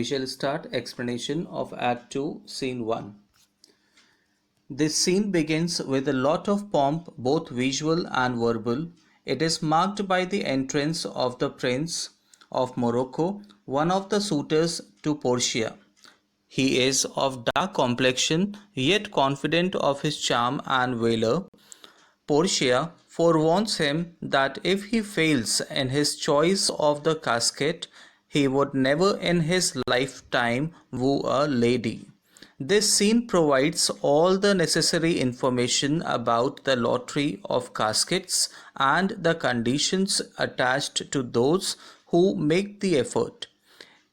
shall start explanation of Act 2, Scene 1. This scene begins with a lot of pomp, both visual and verbal. It is marked by the entrance of the Prince of Morocco, one of the suitors to Portia. He is of dark complexion, yet confident of his charm and valor. Portia forewarns him that if he fails in his choice of the casket, he would never in his lifetime woo a lady. This scene provides all the necessary information about the lottery of caskets and the conditions attached to those who make the effort.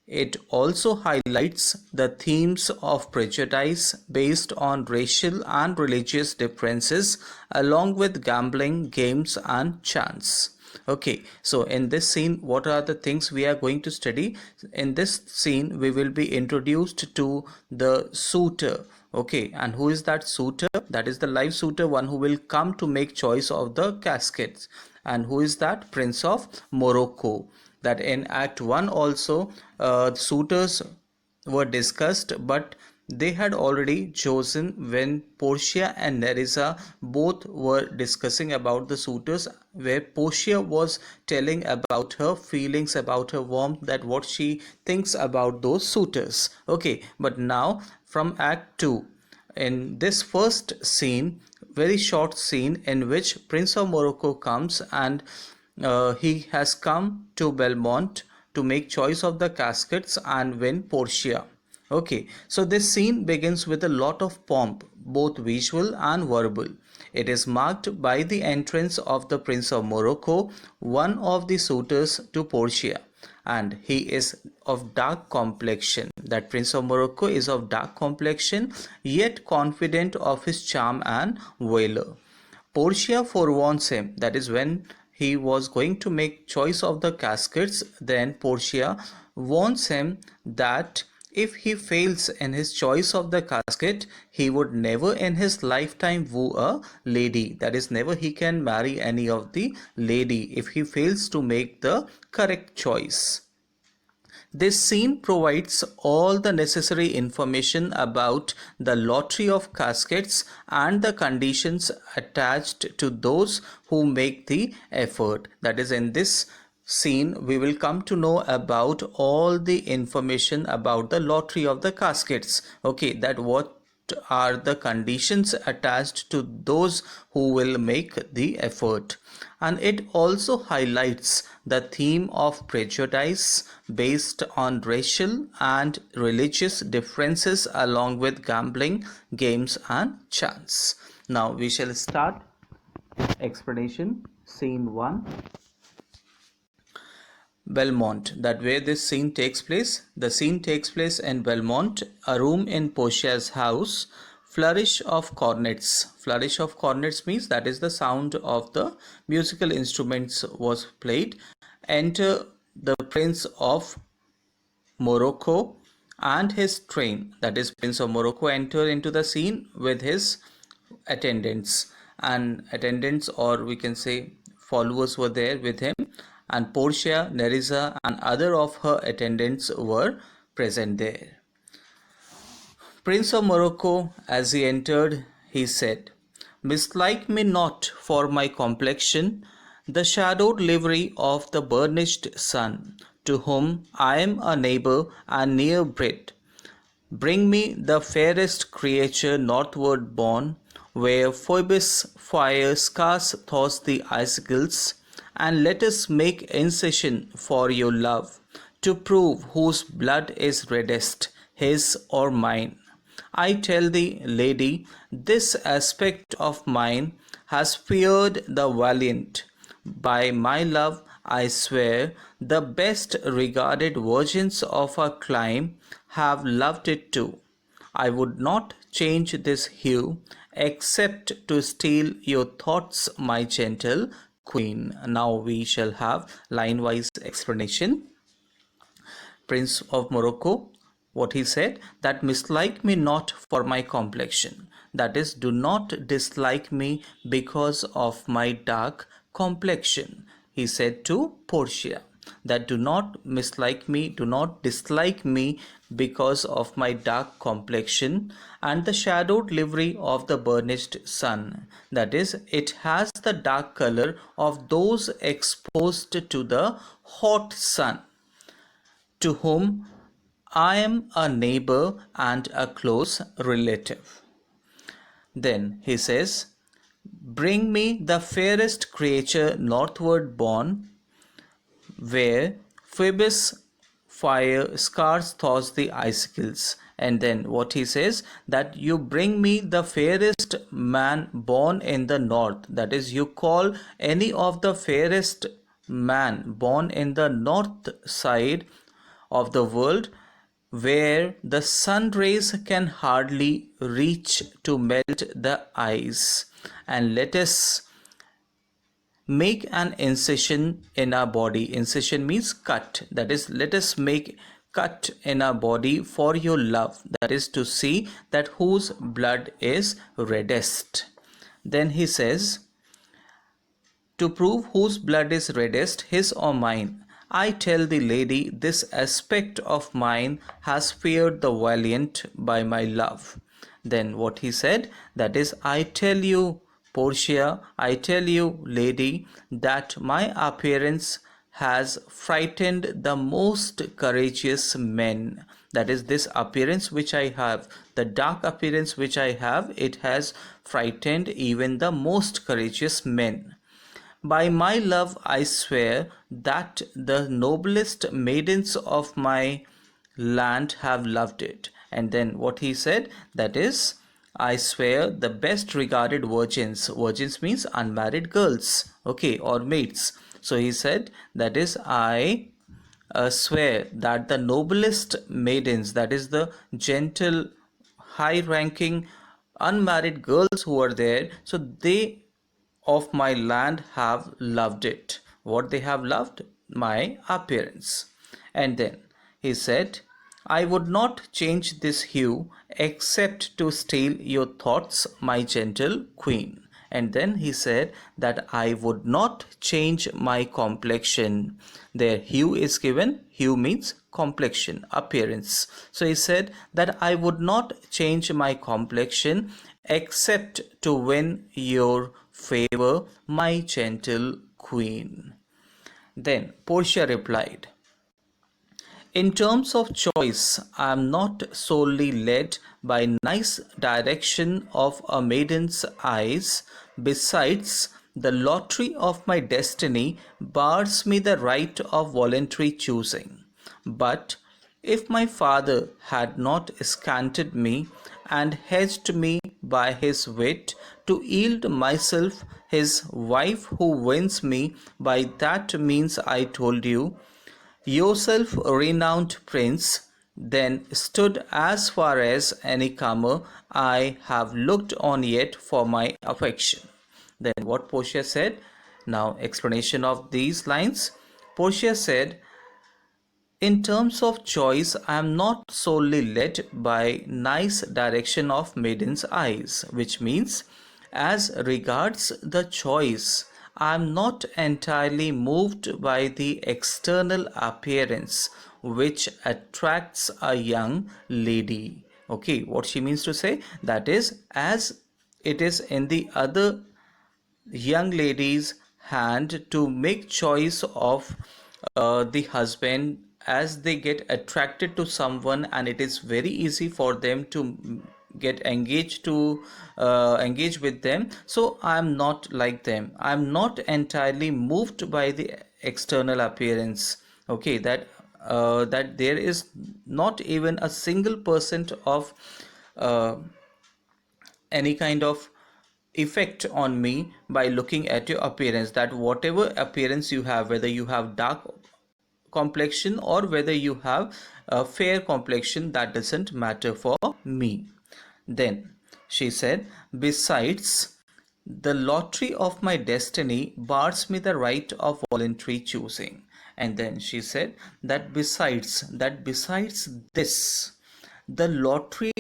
It also highlights the themes of prejudice based on racial and religious differences, along with gambling, games, and chance. Okay, so in this scene, what are the things we are going to study? In this scene, we will be introduced to the suitor. Okay, and who is that suitor? That is the live suitor, one who will come to make choice of the caskets. And who is that? Prince of Morocco. That in Act 1 also suitors were discussed, but they had already chosen when Portia and Nerissa both were discussing about the suitors, where Portia was telling about her feelings, about her warmth, that what she thinks about those suitors. Okay, but now from Act 2, in this first scene, very short scene in which Prince of Morocco comes and he has come to Belmont to make choice of the caskets and win Portia. Okay, so this scene begins with a lot of pomp, both visual and verbal. It is marked by the entrance of the Prince of Morocco, one of the suitors to Portia, and he is of dark complexion. That Prince of Morocco is of dark complexion, yet confident of his charm and valor. Portia forewarns him, that is when he was going to make choice of the caskets, then Portia warns him that if he fails in his choice of the casket, he would never in his lifetime woo a lady. That is, never he can marry any of the lady if he fails to make the correct choice. This scene provides all the necessary information about the lottery of caskets and the conditions attached to those who make the effort. That is, in this scene, we will come to know about all the information about the lottery of the caskets. Okay, that what are the conditions attached to those who will make the effort. And it also highlights the theme of prejudice based on racial and religious differences, along with gambling, games, and chance. Now we shall start explanation. Scene 1. Belmont, that where this scene takes place. The scene takes place in Belmont, a room in Portia's house. Flourish of cornets. Flourish of cornets means that is the sound of the musical instruments was played. Enter the Prince of Morocco and his train. That is, Prince of Morocco enter into the scene with his attendants, and attendants, or we can say followers, were there with him, and Portia, Nerissa, and other of her attendants were present there. Prince of Morocco, as he entered, he said, "Mislike me not for my complexion, the shadowed livery of the burnished sun, to whom I am a neighbor and near bred. Bring me the fairest creature northward born, where Phoebus' fire scarce thaws the icicles, and let us make incision for your love, to prove whose blood is reddest, his or mine. I tell thee, lady, this aspect of mine has feared the valiant. By my love, I swear, the best regarded virgins of our clime have loved it too. I would not change this hue, except to steal your thoughts, my gentle queen." Now we shall have line-wise explanation. Prince of Morocco, what he said, that mislike me not for my complexion. That is, do not dislike me because of my dark complexion, he said to Portia. that do not mislike me, do not dislike me because of my dark complexion and the shadowed livery of the burnished sun. That is, it has the dark color of those exposed to the hot sun, to whom I am a neighbor and a close relative. Then he says, bring me the fairest creature northward born, where Phoebus fire scars thaws the icicles. And then what he says, that you bring me the fairest man born in the north. That is, you call any of the fairest man born in the north side of the world, where the sun rays can hardly reach to melt the ice, and let us make an incision in our body. Incision means cut. That is, let us make cut in our body for your love. That is to see that whose blood is reddest. Then he says, to prove whose blood is reddest, his or mine, I tell the lady this aspect of mine has feared the valiant by my love. Then what he said, that is, I tell you, Portia, I tell you, lady, that my appearance has frightened the most courageous men. That is, this appearance which I have, the dark appearance which I have, it has frightened even the most courageous men. By my love I swear that the noblest maidens of my land have loved it. And then what he said, that is, I swear the best regarded virgins. Virgins means unmarried girls, okay, or maids. So he said, that is, I swear that the noblest maidens, that is the gentle, high ranking unmarried girls who are there, so they of my land have loved it. What they have loved? My appearance. And then he said, I would not change this hue except to steal your thoughts, my gentle queen. And then he said that I would not change my complexion. There, hue is given. Hue means complexion, appearance. So he said that I would not change my complexion except to win your favor, my gentle queen. Then Portia replied, in terms of choice, I am not solely led by nice direction of a maiden's eyes. Besides, the lottery of my destiny bars me the right of voluntary choosing. But if my father had not scanted me and hedged me by his wit to yield myself his wife who wins me by that means I told you, yourself renowned prince, then stood as far as any comer I have looked on yet for my affection. Then what Portia said? Now explanation of these lines. Portia said, in terms of choice, I am not solely led by nice direction of maiden's eyes, which means as regards the choice, I am not entirely moved by the external appearance which attracts a young lady. Okay, what she means to say, that is, as it is in the other young lady's hand to make choice of the husband, as they get attracted to someone and it is very easy for them to get engaged to engage with them. So I am not like them. I am not entirely moved by the external appearance. Okay, that there is not even a single percent of uh, any kind of effect on me by looking at your appearance. That whatever appearance you have, whether you have dark complexion or whether you have a fair complexion, that doesn't matter for me. Then she said, besides, the lottery of my destiny bars me the right of voluntary choosing. And then she said that besides this, the lottery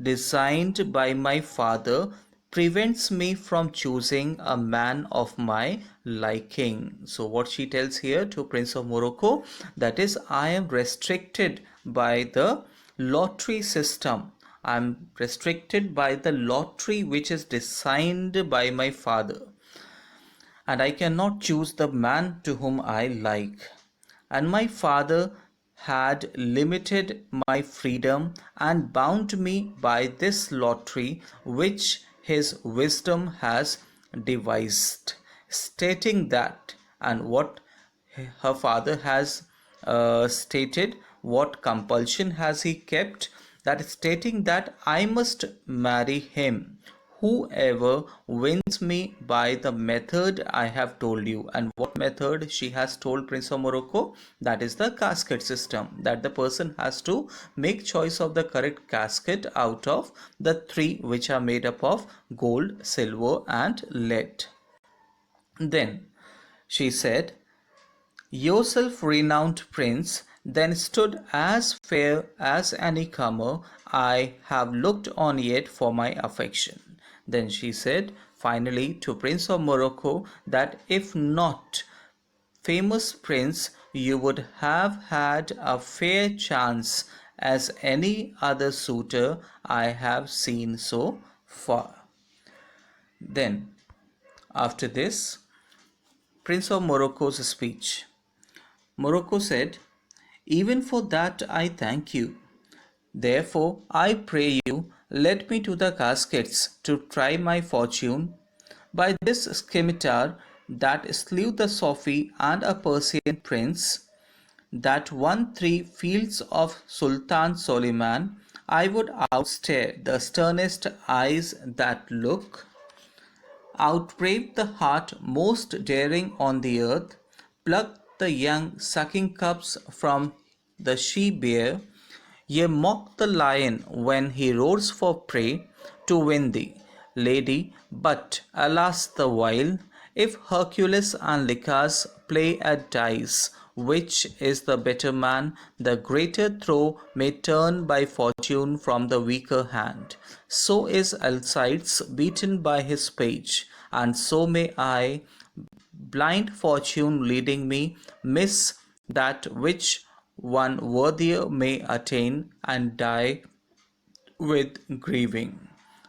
designed by my father prevents me from choosing a man of my liking. So what she tells here to Prince of Morocco, that is, I am restricted by the lottery system. I'm restricted by the lottery which is designed by my father, and I cannot choose the man to whom I like. And my father had limited my freedom and bound me by this lottery which his wisdom has devised, stating that, and what her father has stated, what compulsion has he kept, that stating that I must marry him, whoever wins me by the method I have told you. And what method she has told Prince of Morocco? That is the casket system, that the person has to make choice of the correct casket out of the three which are made up of gold, silver and lead. Then she said, yourself renowned prince then stood as fair as any comer I have looked on yet for my affection. Then she said finally to Prince of Morocco that if not famous prince, you would have had a fair chance as any other suitor I have seen so far. Then, after this, Prince of Morocco's speech. Morocco said, even for that I thank you. Therefore, I pray you, let me to the caskets to try my fortune. By this scimitar that slew the Sophie and a Persian prince, that won 3 fields of Sultan Soliman, I would outstare the sternest eyes that look, outbrave the heart most daring on the earth, pluck the young sucking cubs from the she-bear, ye mock the lion when he roars for prey to win thee, lady, but alas the while, if Hercules and Lycas play at dice, which is the better man, the greater throw may turn by fortune from the weaker hand. So is Alcides beaten by his page, and so may I, blind fortune leading me, miss that which one worthier may attain and die with grieving.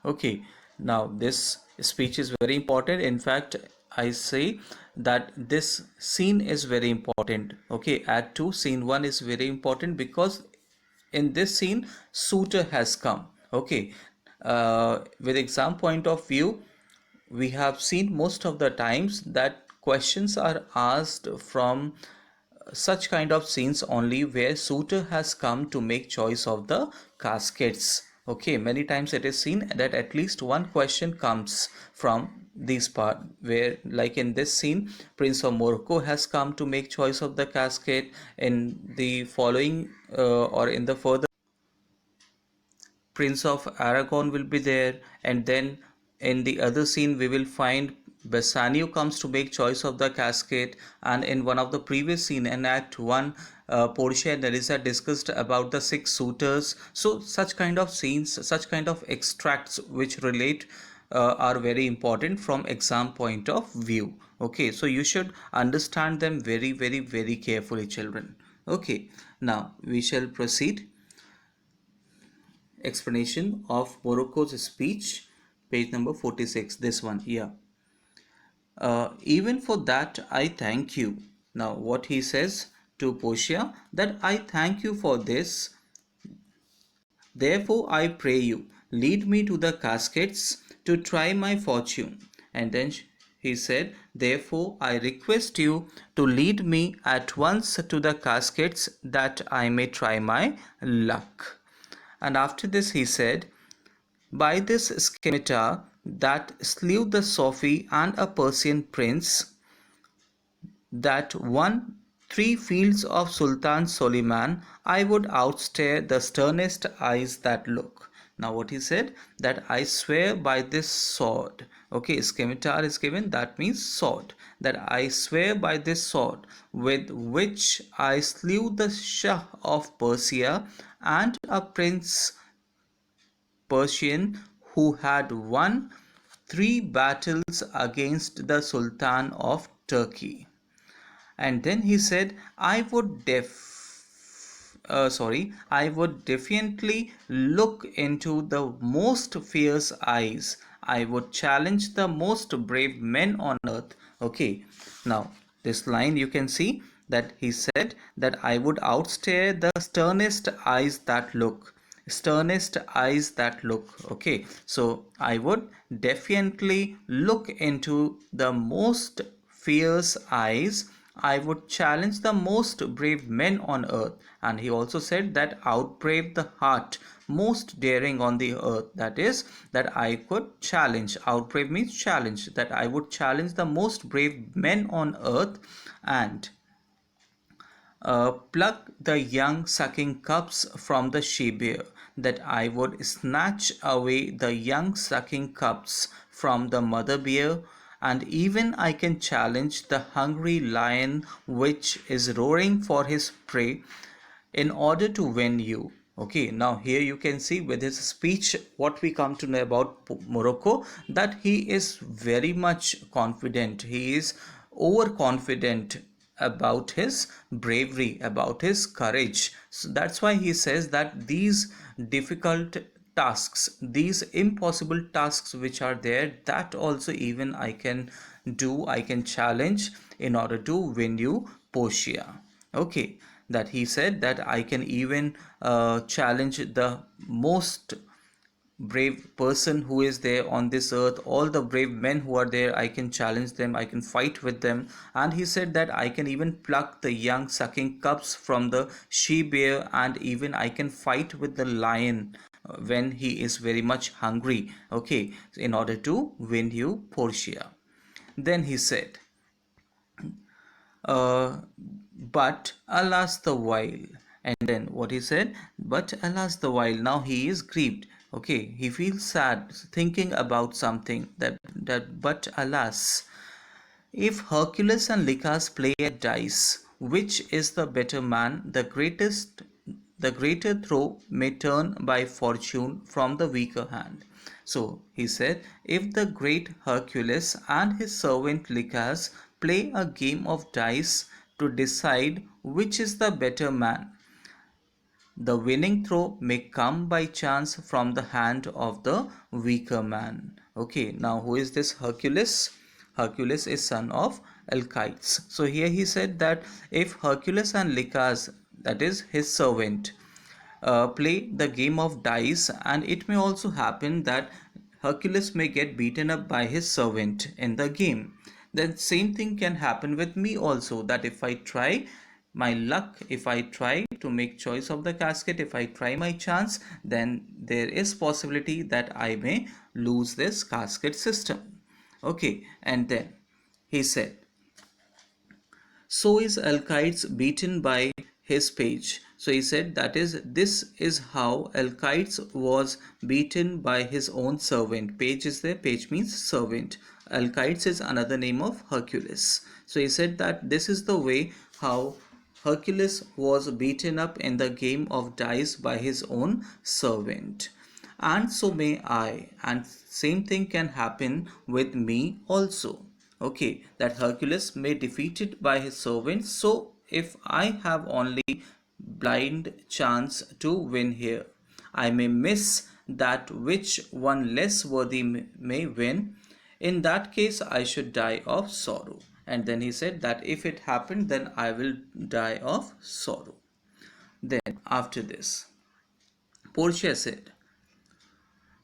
Okay, now this speech is very important. In fact, I say that this scene is very important. Okay, Act 2, Scene 1 is very important because in this scene, suitor has come. Okay, with exam point of view, we have seen most of the times that questions are asked from such kind of scenes only where suitor has come to make choice of the caskets. Okay, many times it is seen that at least one question comes from this part, where like in this scene Prince of Morocco has come to make choice of the casket. In the following or in the further, Prince of Aragon will be there, and then in the other scene we will find Bassanio comes to make choice of the casket, and in one of the previous scene in Act 1, Portia and Elisa discussed about the 6 suitors. So such kind of scenes, such kind of extracts which relate are very important from exam point of view. Okay, so you should understand them very very very carefully, children. Okay, now we shall proceed. Explanation of Morocco's speech, page number 46, this one. Yeah, even for that I thank you. Now what he says to Portia, that I thank you for this, therefore I pray you, lead me to the caskets to try my fortune. And then he said, therefore I request you to lead me at once to the caskets that I may try my luck. And after this he said, by this scimitar that slew the Sophie and a Persian prince, that won 3 fields of Sultan Soliman, I would outstare the sternest eyes that look. Now what he said, that I swear by this sword. Okay, scimitar is given, that means sword. That I swear by this sword with which I slew the Shah of Persia and a prince Persian who had won 3 battles against the Sultan of Turkey. And then he said, I would definitely look into the most fierce eyes. I would challenge the most brave men on earth. Okay, now this line you can see that he said that I would outstare the sternest eyes that look. Okay, so I would definitely look into the most fierce eyes. I would challenge the most brave men on earth. And he also said that outbrave the heart most daring on the earth. That is, that I could challenge. Outbrave means challenge. That I would challenge the most brave men on earth and pluck the young sucking cubs from the she-bear, that I would snatch away the young sucking cubs from the mother bear, and even I can challenge the hungry lion which is roaring for his prey in order to win you. Okay, now here you can see with his speech what we come to know about Morocco, that he is very much confident. He is overconfident about his bravery, about his courage. So that's why he says that these difficult tasks, these impossible tasks which are there, that also even I can do, I can challenge in order to win you Portia. Okay, that he said that I can even challenge the most brave person who is there on this earth. All the brave men who are there, I can challenge them, I can fight with them. And he said that I can even pluck the young sucking cubs from the she bear, and even I can fight with the lion when he is very much hungry. Okay, in order to win you Portia. Then he said, uh, but alas the while. And then what he said, but alas the while, now he is grieved. Okay, he feels sad thinking about something, that but alas, if Hercules and Lycas play at dice, which is the better man, the greater throw may turn by fortune from the weaker hand. So he said, if the great Hercules and his servant Lycas play a game of dice to decide which is the better man, the winning throw may come by chance from the hand of the weaker man. Okay, now who is this Hercules? Hercules is son of Alcides. So here he said that if Hercules and Lycas, that is his servant, play the game of dice, and it may also happen that Hercules may get beaten up by his servant in the game. The same thing can happen with me also, that if I try my luck, if I try to make choice of the casket, if I try my chance, then there is possibility that I may lose this casket system. Okay, and then he said, so is Alcides beaten by his page. So he said that is, this is how Alcides was beaten by his own servant. Page is there, page means servant. Alcides is another name of Hercules. So he said that this is the way how Hercules was beaten up in the game of dice by his own servant. And so may I, and same thing can happen with me also. Okay, that Hercules may defeated by his servants. So if I have only blind chance to win here, I may miss that which one less worthy may win. In that case, I should die of sorrow. And then he said that if it happened, then I will die of sorrow. Then after this, Portia said,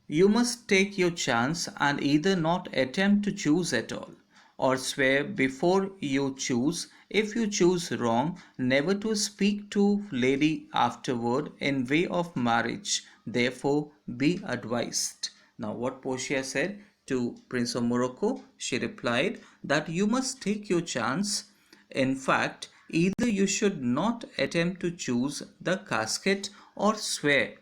you must take your chance and either not attempt to choose at all, or swear before you choose, if you choose wrong, never to speak to lady afterward in way of marriage. Therefore, be advised. Now, what Portia said to Prince of Morocco, she replied that you must take your chance. In fact, either you should not attempt to choose the casket or swear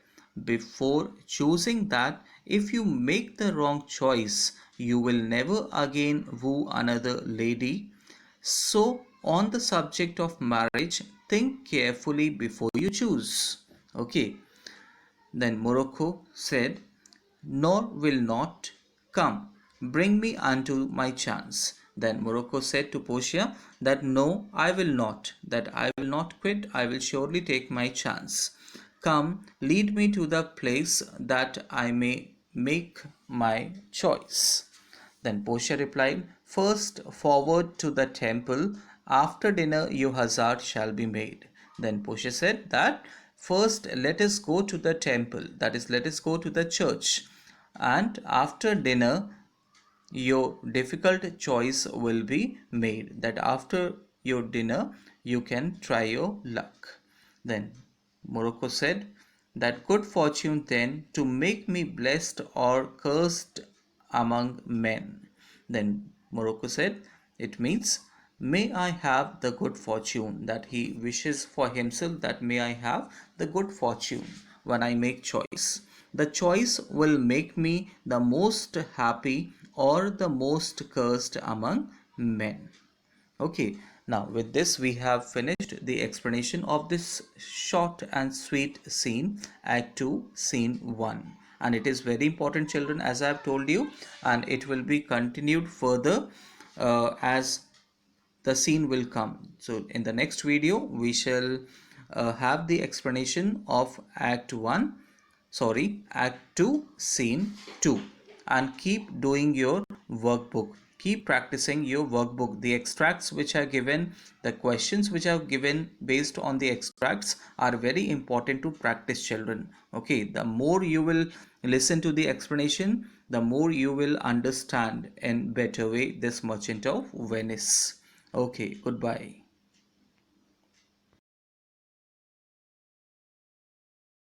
before choosing that if you make the wrong choice, you will never again woo another lady. So, on the subject of marriage, think carefully before you choose. Okay, then Morocco said, nor will not come. Bring me unto my chance. Then Morocco said to Portia that no, I will not, that I will not quit, I will surely take my chance. Come, lead me to the place that I may make my choice. Then Portia replied, first forward to the temple, after dinner your hazard shall be made. Then Portia said that first let us go to the temple, that is, let us go to the church, and after dinner your difficult choice will be made, that after your dinner you can try your luck. Then Morocco said that good fortune then to make me blessed or cursed among men. Then Morocco said it means may I have the good fortune, that he wishes for himself that may I have the good fortune when I make choice. The choice will make me the most happy or the most cursed among men. Okay, now with this we have finished the explanation of this short and sweet scene, Act 2, Scene 1. And it is very important, children, as I have told you, and it will be continued further as the scene will come. So in the next video we shall have the explanation of Act 2 Scene 2, and keep doing your workbook, keep practicing your workbook. The extracts which are given, the questions which are given based on the extracts are very important to practice, children. Okay, the more you will listen to the explanation, the more you will understand in better way this Merchant of Venice. Okay, goodbye.